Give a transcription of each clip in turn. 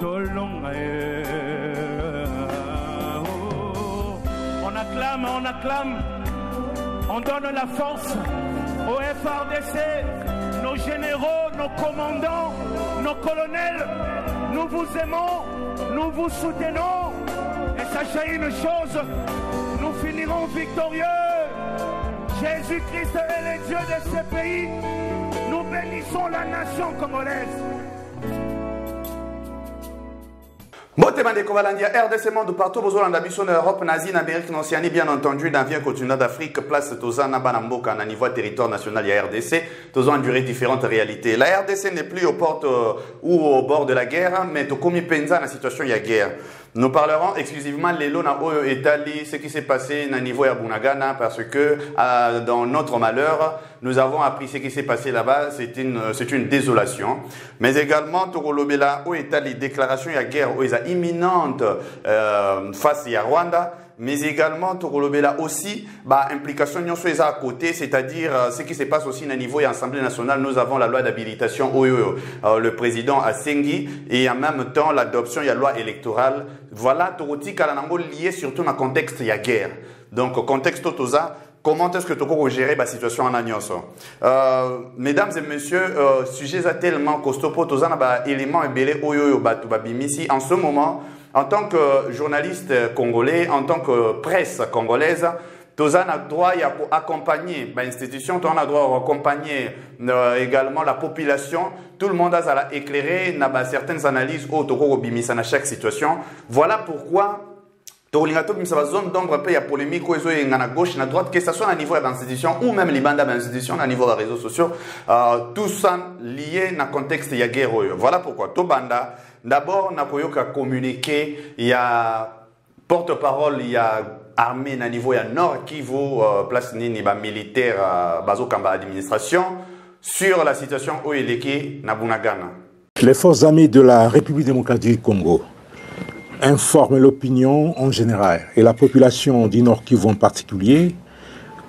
On acclame, on donne la force au FARDC, nos généraux, nos commandants, nos colonels. Nous vous aimons, nous vous soutenons. Et sachez une chose, nous finirons victorieux. Jésus-Christ est le Dieu de ce pays. Nous bénissons la nation congolaise. Bote bande Kovalandia, RDC monde partout, besoin d'ambition en Europe, Nazi, en Amérique, en Océanie, bien entendu, dans le continent d'Afrique, place Tozana, Banamboka, à niveau territoire national, il y a RDC, Tozan enduré différentes réalités. La RDC n'est plus aux portes ou au bord de la guerre, mais Tokomi Penza, dans la situation, il y a guerre. Nous parlerons exclusivement de l'Elo na Oyo Etali, ce qui s'est passé au niveau de Bunagana, parce que dans notre malheur, nous avons appris ce qui s'est passé là-bas, c'est une désolation. Mais également, Tokolobela Oyo Etali, déclaration de guerre imminente face à Rwanda. Mais également, Tokolobela aussi, implication à côté, c'est-à-dire ce qui se passe aussi au niveau de l'Assemblée nationale. Nous avons la loi d'habilitation Oyo, le président Asengi, et en même temps l'adoption de la loi électorale. Voilà, Toroti Kalanango lié surtout dans le contexte de la guerre. Donc, contexte Totoza, comment est-ce que tu peux gérer la situation en Agnos? Mesdames et messieurs, sujet tellement costaud pour Toza, élément ébélé Oyo Babimisi en ce moment. En tant que journaliste congolais, en tant que presse congolaise, Toza a droit à accompagner l'institution, on a droit à accompagner également la population. Tout le monde a éclairé certaines analyses autour de chaque situation. Voilà pourquoi Tolingato Bimsa zone d'ombre peu ya polémique à gauche et à droite, que ce soit à niveau de l'institution ou même les bandes d'institution à niveau des réseaux sociaux, tout ça lié dans le contexte de la guerre. Voilà pourquoi Tobanda, d'abord, on a communiqué, il y a porte-parole, il y a armée à niveau de Nord Kivu, place militaire, Bazokamba administration, sur la situation où il est na Bunagana. Les forces armées de la République démocratique du Congo informe l'opinion en général et la population du Nord Kivu en particulier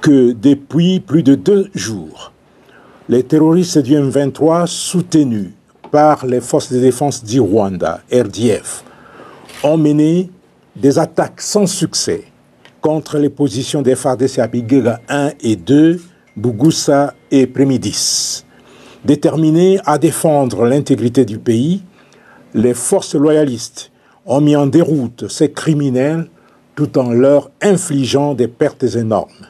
que depuis plus de 2 jours, les terroristes du M23 soutenus par les forces de défense du Rwanda, RDF, ont mené des attaques sans succès contre les positions des FARDC à Bigega 1 et 2, Bougussa et Prémidis. Déterminés à défendre l'intégrité du pays, les forces loyalistes ont mis en déroute ces criminels tout en leur infligeant des pertes énormes.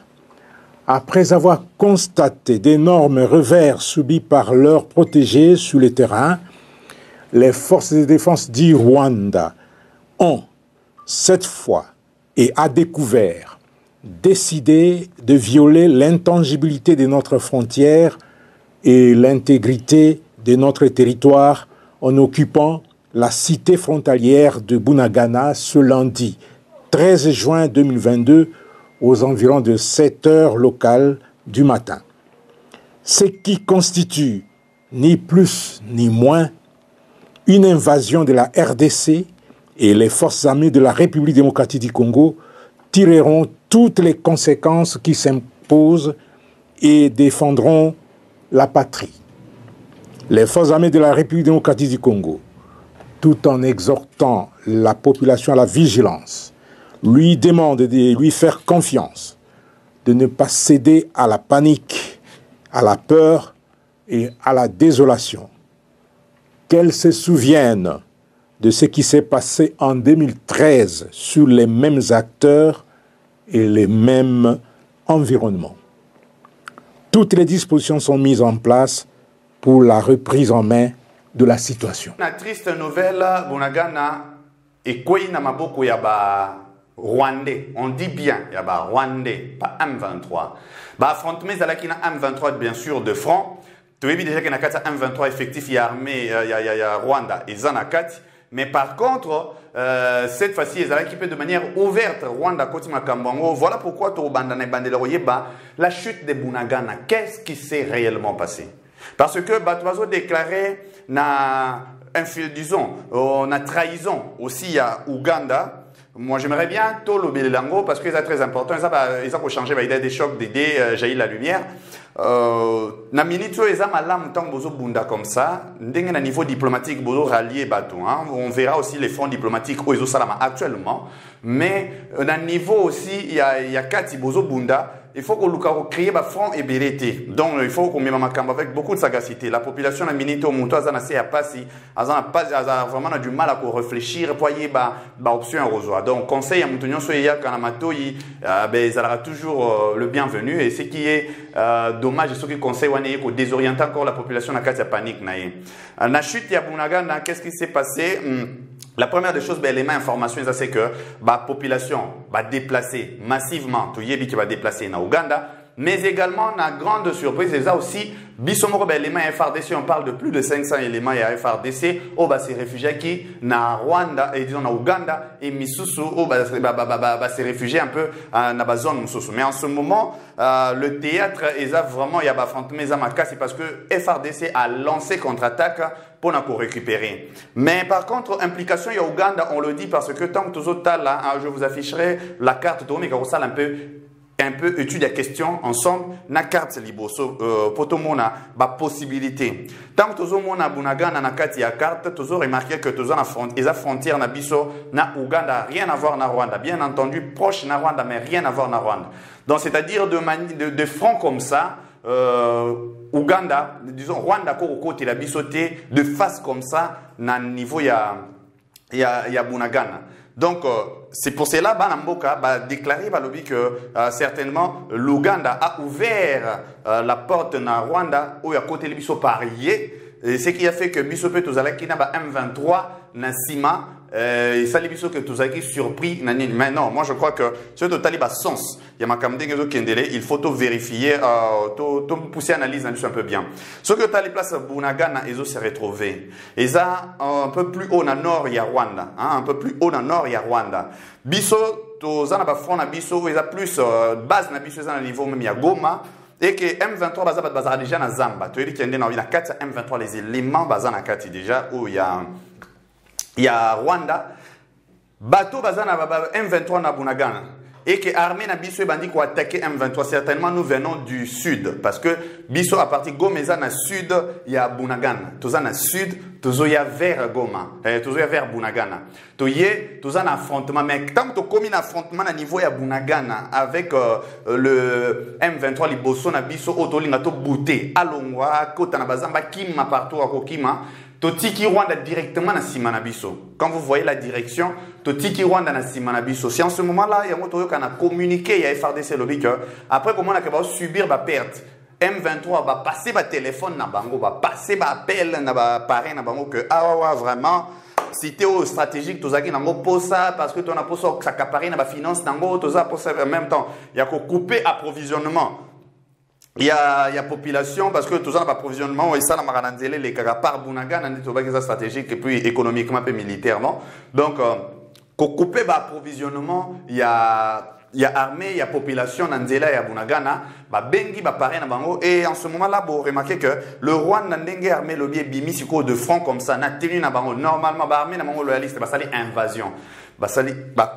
Après avoir constaté d'énormes revers subis par leurs protégés sur le terrain, les forces de défense du Rwanda ont, cette fois et à découvert, décidé de violer l'intangibilité de notre frontière et l'intégrité de notre territoire en occupant la cité frontalière de Bunagana ce lundi 13 juin 2022 aux environs de 7 heures locales du matin. Ce qui constitue ni plus ni moins une invasion de la RDC et les forces armées de la République démocratique du Congo tireront toutes les conséquences qui s'imposent et défendront la patrie. Les forces armées de la République démocratique du Congo, tout en exhortant la population à la vigilance, lui demande de lui faire confiance, de ne pas céder à la panique, à la peur et à la désolation. Qu'elle se souvienne de ce qui s'est passé en 2013 sur les mêmes acteurs et les mêmes environnements. Toutes les dispositions sont mises en place pour la reprise en main de la situation. La triste nouvelle, Bunagana et Kouina Maboko Yaba Rwandais. On dit bien Yaba Rwandais, pas M23. Affrontement Zalakina M23 bien sûr de front. Tu as vu déjà qu'il y a M23 effectif, il y a armée, il y a Rwanda et Zanakati. Mais par contre, cette fois-ci, ils ont équipé de manière ouverte Rwanda Kotima Kambango. Voilà pourquoi la chute de Bunagana. Qu'est-ce qui s'est réellement passé? Parce que Batoazo déclaré disons, on a trahison aussi à Ouganda. Moi, j'aimerais bien tout le Bélango parce que c'est très important. Ils ont changé des chocs, d'idées, jaillit la lumière. na minute eza malamu tant bozo bunda comme ça ndenge na niveau diplomatique bozo rallier bato hein? On verra aussi les fonds diplomatiques où ils salama actuellement mais na niveau aussi il y a kati bozo bunda il faut qu'on crée un front et bérété. Donc, il faut qu'on mette ma camp avec beaucoup de sagacité. La population a minité au montant, elle a vraiment du mal à réfléchir pour y avoir option à donc, conseil à Moutonio Soya Kanamato, il aura toujours le bienvenu. Et ce qui est dommage, c'est que le conseil a désorienté encore la population à la panique. La chute de Yabunaga, qu'est-ce qui s'est passé? La première des choses, l'élément information, c'est que la population va déplacer massivement, tout qui va déplacer dans Ouganda, mais également, la grande surprise, c'est ça aussi, bisomoro l'élément FRDC, on parle de plus de 500 éléments à FRDC, ces réfugiés qui, na Rwanda, et disons, na Ouganda, et Misusu, ces réfugiés un peu, dans la zone Misusu. Mais en ce moment, le théâtre, vraiment, il y a affrontement, c'est parce que FRDC a lancé contre-attaque pour nous récupérer. Mais par contre, implication, il y a Ouganda, on le dit parce que tant que tous autres là, je vous afficherai la carte, mais quand ça un peu étude la question ensemble, na carte libo, pour tout le monde a possibilité. Tant que tout le monde a Bunagana na carte ya carte, tous remarqué que tous les frontières na biso na Ouganda rien à voir na Rwanda. Bien entendu, proche na Rwanda, mais rien à voir na Rwanda. Donc c'est-à-dire de front comme ça. Ouganda, disons Rwanda côté la bisoté de face comme ça, na niveau y a Bunagana. Donc c'est pour cela Banamboka a déclaré que certainement l'Ouganda a ouvert la porte na Rwanda où il y a côté le biso parier, ce qui a fait que bisope tozalaki na M23 na Sima. Et ça, les que tous avez surpris. Mais non, moi je crois que ce total il a sens. Il y a ma caméra qui est il faut tout vérifier, tout pousser analyse un peu bien. Ce que tu as les places Bunagana, ils se retrouvé. Et ça, un peu plus haut dans le nord, il y a Rwanda. Un peu plus haut dans le nord, il y a Rwanda. Biso, tu as un front à Biso, il y a plus base na Biso, à niveau même il y a Goma. Et que M23 bazar déjà dans Zamba. Tu as dit qu'il y a dans 4 M23 les éléments bazar na 4 déjà où il y a Rwanda, bateau bazana M23 na Bunagana. Et que l'armée na biso bandi ko attaquer M23. Certainement nous venons du sud parce que biso à partir Gomeza na sud il y a Bunagana. Toza na sud, tozo ya vers Goma, tozo ya vers Bunagana. Toye toza na affrontement mais tant que to commis un affrontement à niveau ya Bunagana avec le M23 liboso na biso otolinga to bouté alongwa kota na bazamba kima partout à Kokima. Totiki Rwanda directement na Simanabiso. Quand vous voyez la direction, Totiki Rwanda na Simanabiso. Si en ce moment-là, il y a un communiqué, il y a FRDC lobby que après comment on a subir la perte. M23 va passer le téléphone na bango, va passer l'appel na parrain na bango que vraiment si tu es stratégique, tu as dit ça parce que tu as posé ça accaparer na finance nango, tu as posé en même temps, il y a couper approvisionnement. Il y a population parce que tout ça approvisionnement et ça la marananzele les par Bunagana c'est stratégique et puis économiquement et militairement donc couper approvisionnement il y a armée il y a population nanzela et à Bunagana bengi pareil na bango et en ce moment là vous remarquez que le Rwanda ndenge armée le biais bimisiko de front comme ça na tenu na bango normalement armée na bango loyaliste ça c'est invasion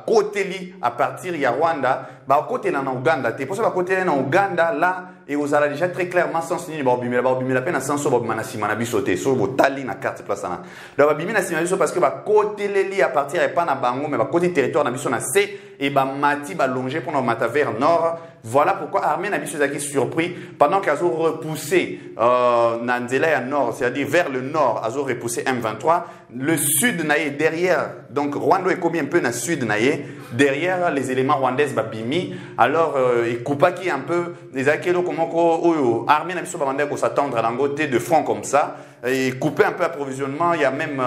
côté li à partir il y a Rwanda côté na Ouganda te pour ça côté na Ouganda là et vous allez déjà très clairement sens ni la peine sens so na simana bisoté so botali na carte place na donc bimina simana biso parce que côté li à partir et pas na bango mais côté territoire na biso na C et mati longer pour mata vers nord. Voilà pourquoi armée na biso zaki surpris pendant qu'ils ont repoussé na nzela nord, c'est-à-dire vers le nord, ils ont repoussé M23, le sud naïe derrière. Donc Rwanda est combien un peu na sud naïe derrière les éléments rwandais babimi. Alors il coupa qui un peu les akelo comment ko armée na biso bamanda ko s'attendre à l'angoté de front comme ça et couper un peu approvisionnement, il y a même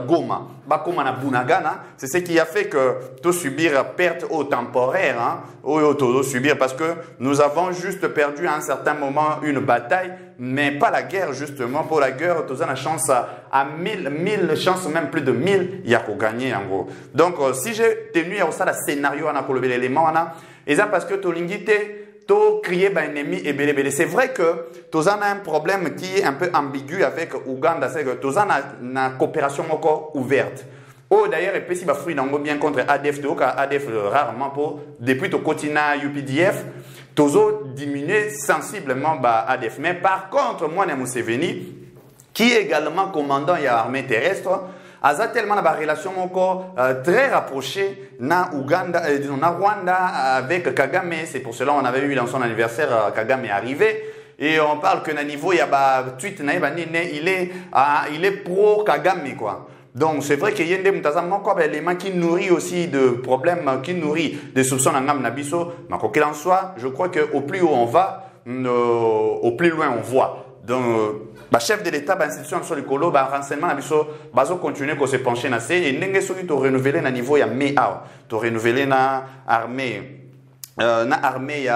Goma, Bakoma na Bunagana, c'est ce qui a fait que tout subir perte au temporaire subir parce que nous avons juste perdu à un certain moment une bataille mais pas la guerre justement. Pour la guerre tu as la chance à 1000 chances même plus de 1000 il y a qu'à gagner en gros. Donc si j'ai tenu à ça le scénario on a pour l'élément et ça parce que tu l'ingité tu crier un ennemi et belé. C'est vrai que tu as un problème qui est un peu ambigu avec Ouganda, c'est que tu as une coopération encore ouverte. Oh d'ailleurs, et puis si fruit bien contre ADF, ADF rarement pour depuis ton quotidien UPDF, toujours diminuer sensiblement ADF. Mais par contre, moi, Museveni, qui est également commandant de l'armée terrestre, a tellement la relation très rapprochée na Uganda, na Rwanda avec Kagame. C'est pour cela qu'on avait eu dans son anniversaire Kagame est arrivé. Et on parle que na niveau il y a tweet il est pro Kagame quoi. Donc c'est vrai qu'il y a des éléments qui nourrit aussi de problèmes, qui nourrit des soupçons dans Nabiso. Mais quoi qu'il en soit, je crois qu'au plus haut on va, au plus loin on voit. Donc chef de l'État, l'institution sur le colo, renseignement Nabiso, continuer à se pencher na et n'engagez celui to renouveler na niveau ya MEA, to renouveler na armée. Na armée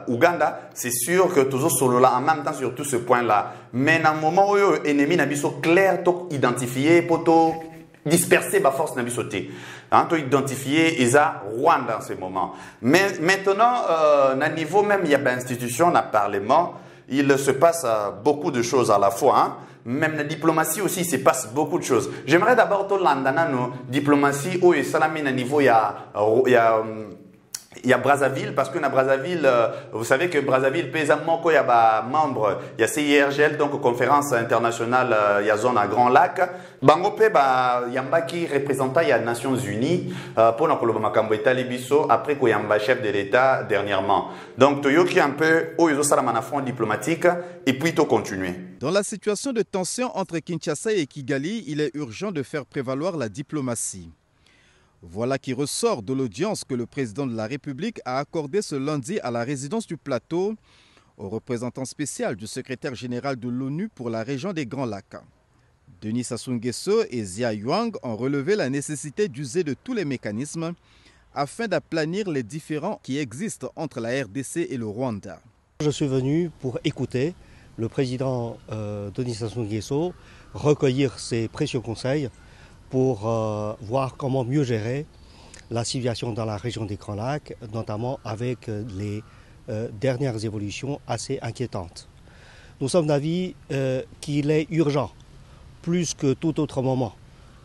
Ouganda, c'est sûr que toujours solo là en même temps sur tout ce point là. Mais dans le moment où l'ennemi n'a pas clair, identifié, pour disperser la force n'a pas sauté. Identifier Isa Rwanda en ce moment. Mais maintenant, à niveau même, il y a une institution, un parlement, il se passe beaucoup de choses à la fois. Hein. Même la diplomatie aussi, il se passe beaucoup de choses. J'aimerais d'abord tout l'andana nos diplomatie où il y a niveau il y a Brazzaville, parce que dans Brazzaville, vous savez que Brazzaville, pésamment, il y a membre, il y a CIRGL, donc conférence internationale, il y a zone à Grand Lac. Bangope, il y a qui représentant, il y a Nations Unies, pour nous, Makambo et Talibiso, après qu'il y a un chef de l'État dernièrement. Donc, il y a un peu, où ils ont ça à front diplomatique, et puis tout continuer. Dans la situation de tension entre Kinshasa et Kigali, il est urgent de faire prévaloir la diplomatie. Voilà qui ressort de l'audience que le président de la République a accordée ce lundi à la résidence du Plateau au représentant spécial du secrétaire général de l'ONU pour la région des Grands Lacs. Denis Sassou Nguesso et Zia Yuang ont relevé la nécessité d'user de tous les mécanismes afin d'aplanir les différends qui existent entre la RDC et le Rwanda. Je suis venu pour écouter le président Denis Sassou Nguesso recueillir ses précieux conseils pour voir comment mieux gérer la situation dans la région des Grands Lacs, notamment avec les dernières évolutions assez inquiétantes. Nous sommes d'avis qu'il est urgent, plus que tout autre moment,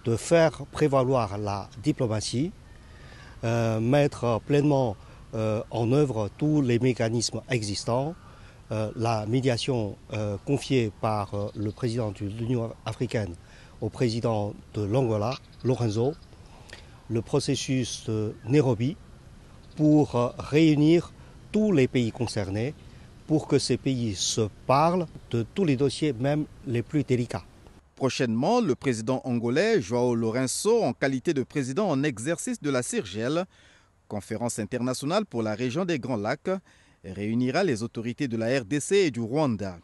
de faire prévaloir la diplomatie, mettre pleinement en œuvre tous les mécanismes existants, la médiation confiée par le président de l'Union africaine au président de l'Angola, Lorenzo, le processus de Nairobi pour réunir tous les pays concernés pour que ces pays se parlent de tous les dossiers, même les plus délicats. Prochainement, le président angolais João Lourenço, en qualité de président en exercice de la CIRGL, conférence internationale pour la région des Grands Lacs, réunira les autorités de la RDC et du Rwanda.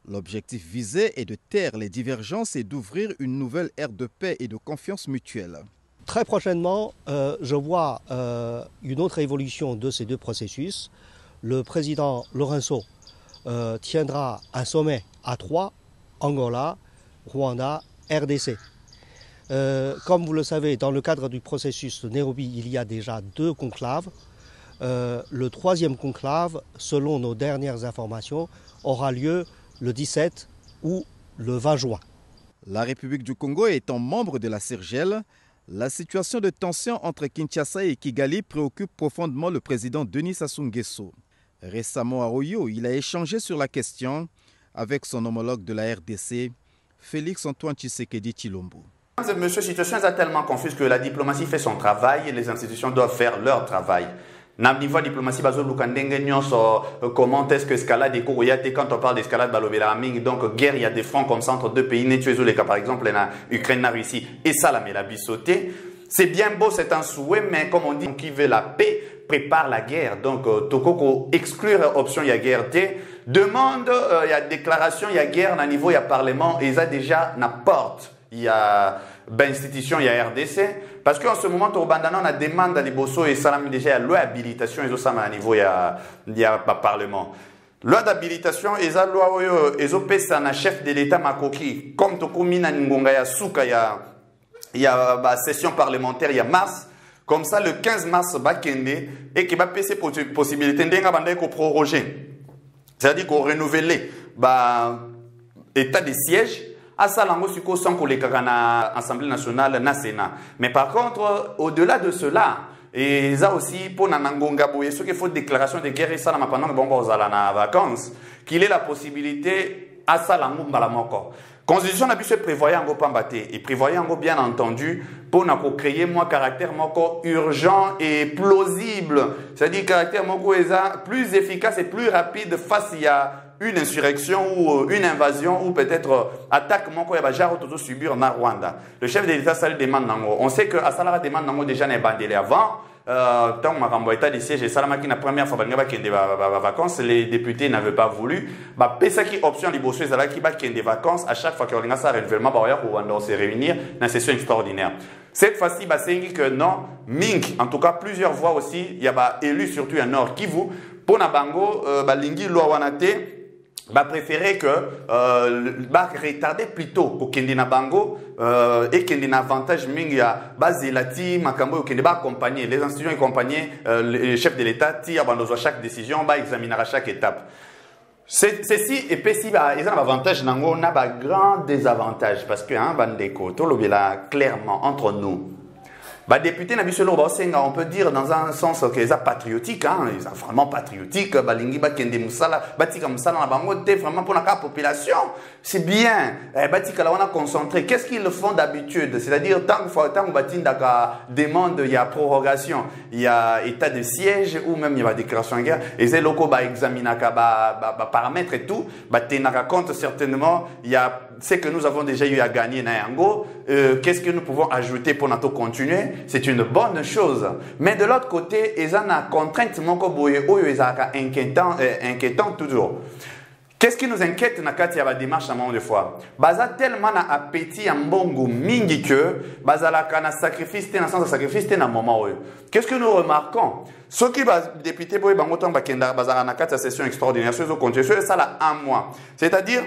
L'objectif visé est de taire les divergences et d'ouvrir une nouvelle ère de paix et de confiance mutuelle. Très prochainement, je vois une autre évolution de ces deux processus. Le président Lourenço tiendra un sommet à 3, Angola, Rwanda, RDC. Comme vous le savez, dans le cadre du processus de Nairobi, il y a déjà 2 conclaves. Le 3e conclave, selon nos dernières informations, aura lieu le 17 ou le 20 juin. La République du Congo étant membre de la CIRGL, la situation de tension entre Kinshasa et Kigali préoccupe profondément le président Denis Sassou Nguesso. Récemment à Oyo, il a échangé sur la question avec son homologue de la RDC, Félix Antoine Tshisekedi Tshilombo. Monsieur, la situation est tellement confuse que la diplomatie fait son travail et les institutions doivent faire leur travail. Dans le niveau de diplomatie, comment est-ce que escalade est quand on parle d'escalade, donc guerre, il y a des fronts comme ça entre 2 pays, par exemple, en Ukraine, en Russie, et ça, la bisauté. C'est bien beau, c'est un souhait, mais comme on dit, qui veut la paix prépare la guerre. Donc, Tokoko exclure option, il y a guerre, demande, il y a déclaration, il y a guerre, à niveau, il y a parlement, et ça déjà, n'importe. Il y a institution, il y a RDC. Parce qu'en ce moment, on a demande à l'Iboso et Salam déjà à loi d'habilitation, et ça, à niveau, il y a parlement. Loi d'habilitation, et ça, loi, et ça, un chef de l'État, Makoki, comme Tokumina Ngonga, il y a session parlementaire, il y a mars. Comme ça, le 15 mars, Bakende, et qui va passer possibilité de proroger. C'est-à-dire qu'on renouvelle l'état de siège. À ça, sans qu'on les Assemblée nationale, na Sénat. Mais par contre, au-delà de cela, et ça aussi pour nanangonga boye ce qu'il faut déclaration de guerre et ça pendant que bon aux na vacances qu'il ait la possibilité à ça la mbala moko. Constitution n'a prévoyant ngo pambaté et prévoyant ngo bien entendu pour créer moi caractère moko urgent et plausible, c'est-à-dire caractère moko plus efficace et plus rapide face à une insurrection ou une invasion ou peut-être attaque moko ya bajaro toto subir na Rwanda. Le chef de l'État ça lui demande nango. On sait que Asala demande nango déjà n'est bandélé avant. Tant que état de siège et Salamaki la première fois qu'il y a des vacances, les députés n'avaient pas voulu. Pesa qui option les bosses qui qu'il y a des vacances à chaque fois qu'on a ça renouvellement on se réunir dans une session extraordinaire. Cette fois-ci, c'est que non, Mink, en tout cas plusieurs voix aussi, il y a élu surtout un Nord Kivu pour Nabango, Lingi Loawanate. Préférer que retarder plutôt pour qu'il y ait Bango et qu'il y ait un avantage mingia Basilati Makambo qu'il va accompagner les institutions accompagner les chefs de l'État tirent à chaque décision examiner à chaque étape. Ceci et puis ils ont un avantage nango on a un grand désavantage parce que bandeko tout le là clairement entre nous. Député on peut dire dans un sens qu'ils sont patriotiques, ils sont vraiment patriotiques, balingi bakende musala, batika musala na bango te vraiment pour la population, c'est bien. Batika la on a concentré. Qu'est-ce qu'ils le font d'habitude? C'est-à-dire tant que batinda demande il y a prorogation, il y a état de siège ou même il y a déclaration de guerre et ces locaux examiner paramètres et tout, tenaka compte certainement il y a ce que nous avons déjà eu à gagner na yango, qu'est-ce que nous pouvons ajouter pour notre continuer? C'est une bonne chose. Mais de l'autre côté, ils ont une contrainte inquiétant toujours. Qu'est-ce qui nous inquiète dans la démarche à un moment de fois? Baza tellement na appétit en bongo mingi que baza la kana sacrifice dans sens sacrifice dans moment où. Qu'est-ce que nous remarquons? Ceux qui députés pour bango temps bakenda baza na kati session extraordinaire ceux qui continuent ça là un mois. C'est-à-dire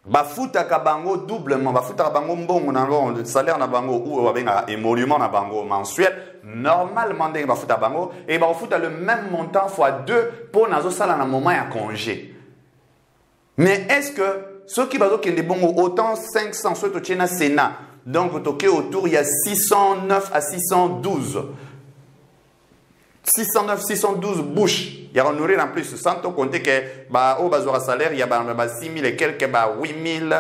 bafuta kabango doublement bafuta kabango mbongo na le salaire na bango ou abenga émolument na bango mensuel normalement ndenge bafuta bango et bafuta le même montant fois 2 pour nazo sala na moment ya congé. Mais est-ce que ceux qui bazo kende bongo autant 500 ceux to tchena Sénat donc toké autour il y a 609 à 612 609, 612 bouches. Il y a nourrir en plus, sans compter que au bazar salaire, il y a 6 000 et quelques, 8 000,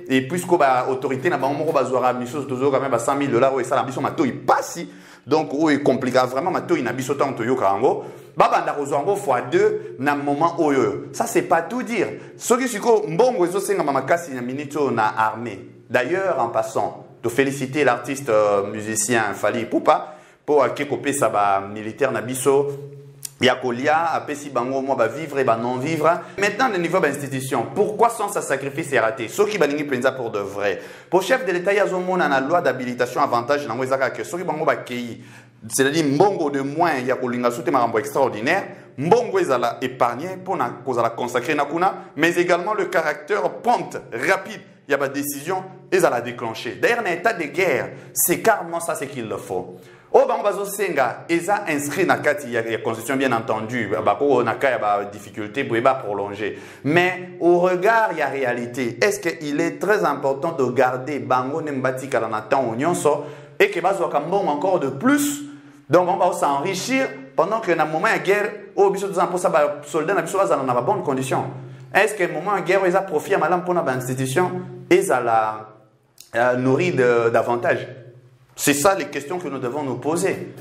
et puisque l'autorité n'a pas bazar mission toujours quand même $100 000 et ça la mission mato il passe. Donc il complique vraiment mato il n'a pas autant de yokango. Banda rozango fois 2 na moment oyo. Ça c'est pas tout dire. Ce qui siko mbongo ezo senga mamakasi na minito na armée. D'ailleurs en passant, de féliciter l'artiste musicien Fally Ipupa pour que ça ba militaire na biso yakolia apesi bango mo ba vivre et ba non vivre. Maintenant le niveau d'institution, pourquoi sans sa sacrifice est raté? Ceux qui balingi penza pour de vrai. Pour chef de l'État yazomo na loi d'habilitation avantage na ngwezaka que ceux qui bango ba kei c'est-à-dire mbongo de moins ya kolinga soute marambo extraordinaire, mbongo ezala épargné pour na kozala consacrer na kuna, mais également le caractère prompt, rapide. Il y a des décisions, ils allaient déclencher. D'ailleurs, un état de guerre, c'est carrément ça ce qu'il le faut. Au Bango Senga, ils ont inscrit dans la constitution, bien entendu, il y a des difficultés pour prolonger. Mais au regard, il y a réalité. Est-ce qu'il est très important de garder Bango Nembati Kalanatan Onyonso et que Bazo Kambon encore de plus? Donc on va s'enrichir pendant que dans le moment de guerre, au soldats dans de bonnes conditions. Est-ce que le moment de guerre, ils ont profité à pour l'institution et ils ont nourri davantage? C'est ça les questions que nous devons nous poser.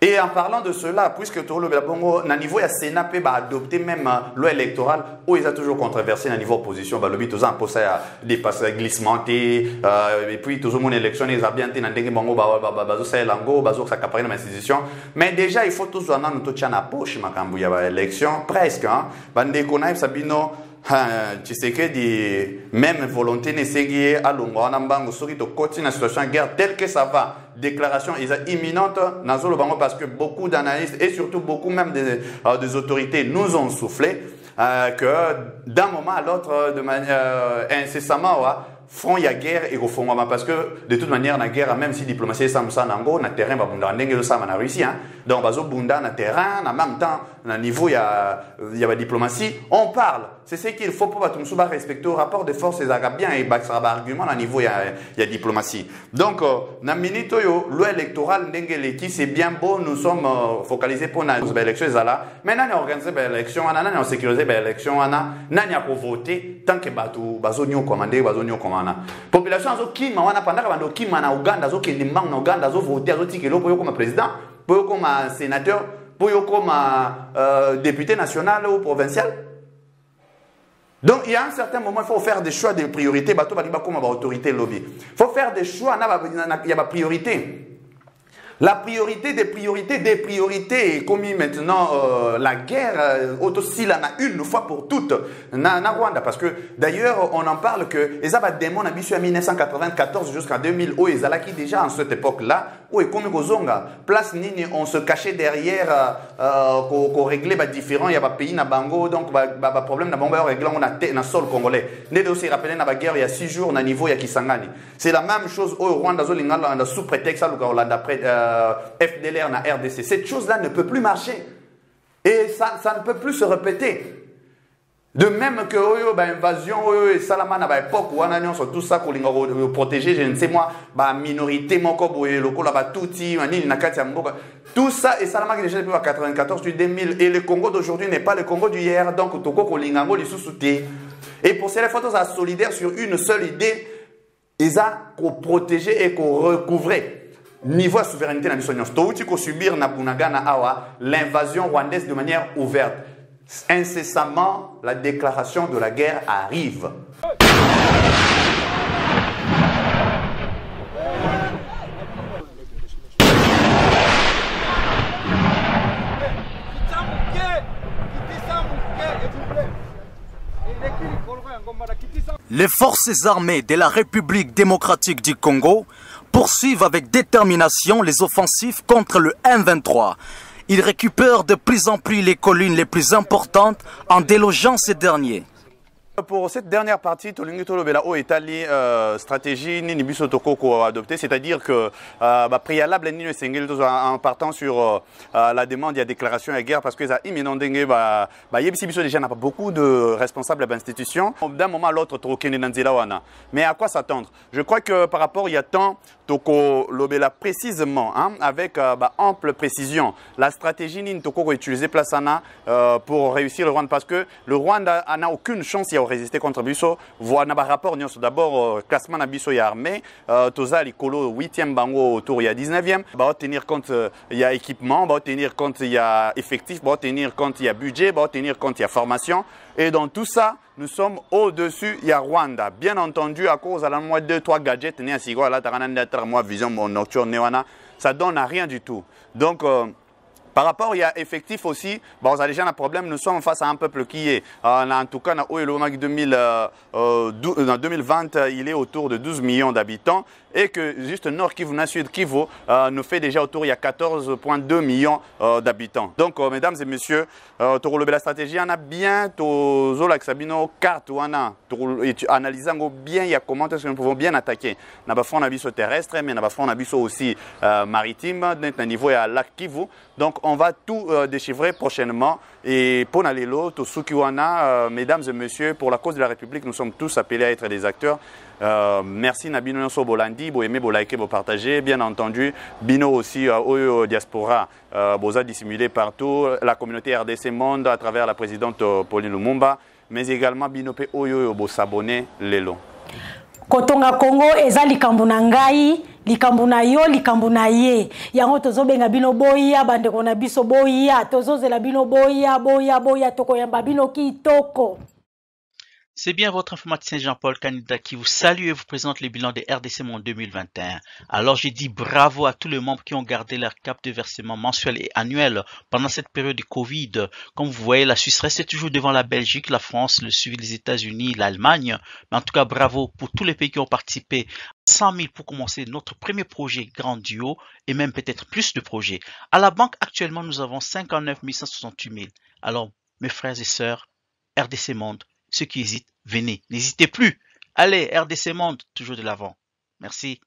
Et en parlant de cela, puisque tout le Bongo, au niveau du Sénat, peut adopter même loi électorale, où ils ont toujours controversé au niveau opposition, le but toujours pour ça dépasser glissement et puis toujours mon élection, ils ont bien été dans le Bongo, ça lango, ça capare dans l'institution. Mais déjà, il faut toujours en nous toucher à la poche, il y a l'élection presque. Bande Konaïf Sabino. Tu sais que des même volonté n'est à l'ombre en ambango souris de continuer la situation de guerre telle que ça va. Déclaration est imminente parce que beaucoup d'analystes et surtout beaucoup même des autorités nous ont soufflé que d'un moment à l'autre de manière incessamment front il y a guerre et au fond parce que de toute manière la guerre même si diplomatie ça nango na terrain ba bunda ndenge ça na Russie donc bazo bunda na terrain en même temps na niveau il y a la diplomatie on parle c'est ce qu'il faut pour respecter le rapport de force et bien et argument à niveau il y a diplomatie. Donc na minute loi électorale n'engeleki c'est bien beau, nous sommes focalisés pour les élections là. Maintenant on organise les élections, on sécurise les élections, on a voter tant que bazonyo commandé bazonyo commandana. Population azo qui mawana pendant bando qui mana Uganda zo kende mbang na Uganda zo voter azo tikelo pour comme président, pour comme sénateur, pour comme député national ou provincial. Donc, il y a un certain moment, il faut faire des choix de priorité. Bateau baliba comme autorité lobby. Il faut faire des choix. Il y a ma priorité. La priorité des priorités, comme maintenant la guerre, aussi là, une fois pour toutes, na Rwanda. Parce que d'ailleurs, on en parle que les abademons en 1994 jusqu'en 2000, où ils allaient déjà en cette époque-là, où et comme Gozonga, place Nini, on se cachait derrière qu'on réglait différents, il y a pas pays na Bango, donc problème na Bango, réglé on a sol congolais. Né aussi rappelé na guerre il y a 6 jours na niveau ya Kisangani. C'est la même chose au Rwanda, sous prétexte à d'après FDLR na RDC. Cette chose-là ne peut plus marcher. Et ça ne peut plus se répéter. De même que invasion et Salama na époque où on a tout ça pour protéger, je ne sais moi, minorité moko boye loko la tuti mani na kati ya mboka. Tout ça et Salama qui déjà depuis 94 du 2000 et le Congo d'aujourd'hui n'est pas le Congo d'hier, donc toko ko lingango li sous-souté. Et pour ces photos à solidaire sur une seule idée, ils ont protéger et qu'on recouvrer. Niveau de souveraineté dans l'Union, il faut subir l'invasion rwandaise de manière ouverte. Incessamment, la déclaration de la guerre arrive. Les forces armées de la République démocratique du Congo poursuivent avec détermination les offensives contre le M23. Ils récupèrent de plus en plus les collines les plus importantes en délogeant ces derniers. Pour cette dernière partie, stratégie Nini Biso Toko adoptée, c'est-à-dire que préalable en partant sur la demande, il y a déclaration de guerre parce que ça imminent dengue déjà n'a pas beaucoup de responsables d'institutions. D'un moment à l'autre, mais à quoi s'attendre? Je crois que par rapport il y a tant Toko Lobela précisément, avec ample précision, la stratégie Nini Toko utilisée Plasana pour réussir le Rwanda parce que le Rwanda n'a aucune chance à résister contre Biso. Voilà un rapport d'abord classement na Biso ya armée, Toza Likolo 8e bango autour il y a 19e, va tenir compte il y a équipement, va tenir compte il y a effectif, va tenir compte il y a budget, va tenir compte il y a formation et dans tout ça nous sommes au-dessus, il y a Rwanda. Bien entendu, à cause de la moins 2-3 gadgets, vision nocturne, ça donne à rien du tout. Donc, par rapport, il y a effectif aussi. On a déjà un problème. Nous sommes face à un peuple qui est, en tout cas, en 2020, il est autour de 12 millions d'habitants. Et que juste Nord Kivu, Sud Kivu, nous fait déjà autour, il y a 14,2 millions d'habitants. Donc, mesdames et messieurs, pour la stratégie, on a bien, Sabino, carte, on a analysé bien, il y a comment est-ce que nous pouvons bien attaquer. Nous avons un abysse terrestre, mais nous avons un abysse aussi maritime, à niveau à lac Kivu. Donc, on va tout déchiffrer prochainement. Et pour Nalelo, Tosukiwana, mesdames et messieurs, pour la cause de la République, nous sommes tous appelés à être des acteurs. Merci Nabino Nyonso Bolandi, bo aimé, bo liker, bo partager. Bien entendu, Bino aussi, au diaspora, boza dissimulé partout. La communauté RDC Monde à travers la présidente Pauline Lumumba, mais également Bino pe oyo bo s'abonner lelo. Kotonga Congo eza likambo na ngai, likambo na yo, likambo na ye. Yango tozobenga bino boya, bandeko na biso boya, tozozela bino boya, boya, toko yamba bino kitoko. C'est bien votre informaticien Jean-Paul Canida qui vous salue et vous présente le bilan des RDC Monde 2021. Alors je dis bravo à tous les membres qui ont gardé leur cap de versement mensuel et annuel pendant cette période de Covid. Comme vous voyez, la Suisse reste toujours devant la Belgique, la France, le suivi des États-Unis, l'Allemagne. Mais en tout cas, bravo pour tous les pays qui ont participé. 100 000 pour commencer notre premier projet Grand Duo et même peut-être plus de projets. À la banque, actuellement, nous avons 59 168 000. Alors, mes frères et sœurs, RDC Monde, ceux qui hésitent, venez, n'hésitez plus. Allez, RDC Monde, toujours de l'avant. Merci.